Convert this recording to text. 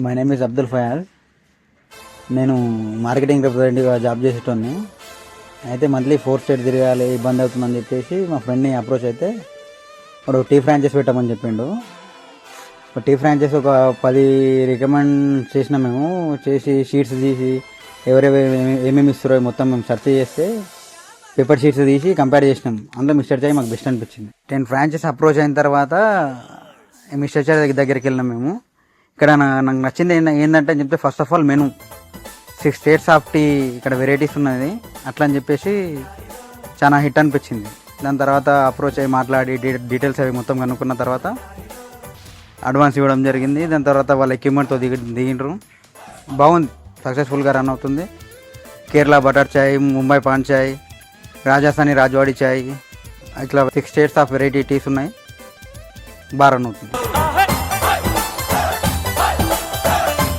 My name is Abdul Fayaz. నేను marketing రిప్రజెంటేటివ్గా job చేసేటోని. అయితే monthly 4 state తిరగాలి, ఇబ్బంది అవుతుందని చెప్పేసి మా ఫ్రెండ్ని అప్రోచ్ అయితే వాడు టీ ఫ్రాంచైజ్ పెట్టమని చెప్పిండు. టీ ఫ్రాంచైజ్ ఒక 10 రికమెండ్ చేసినా మేము. చేసి షీట్స్ తీసి ఎవరెవరు ఏమేమి ఇస్తారో మొత్తం మేము సెర్చ్ చేస్తే పేపర్ షీట్స్ తీసి కంపేర్ చేసినాం. అందులో మిస్టర్ చాయ్ మాకు బెస్ట్ అనిపించింది. 10 ఫ్రాంచైజ్ అప్రోచ్ అయిన తర్వాత మిస్టర్ చాయ్ దగ్గరికి వెళ్ళినాం మేము. ఇక్కడ నాకు నచ్చింది ఏంటంటే చెప్తే first of all menu 6 states of tea ఇక్కడ వెరైటీస్ ఉన్నది. అట్లా అని చెప్పేసి చాలా హిట్ అనిపించింది. దాని తర్వాత అప్రోచ్ అయ్యి మాట్లాడి డీటెయిల్స్ అవి మొత్తం కనుక్కున్న తర్వాత అడ్వాన్స్ ఇవ్వడం జరిగింది. దాని తర్వాత వాళ్ళ ఎక్విప్మెంట్తో దిగిండ్రు. బాగుంది, సక్సెస్ఫుల్గా రన్ అవుతుంది. కేరళ బటర్ చాయ్, ముంబై పాన్ చాయ్, రాజస్థానీ రాజ్వాడి చాయ్, ఇట్లా 6 స్టేట్స్ ఆఫ్ వెరైటీ టీస్ ఉన్నాయి. బాగా రన్ అవుతుంది.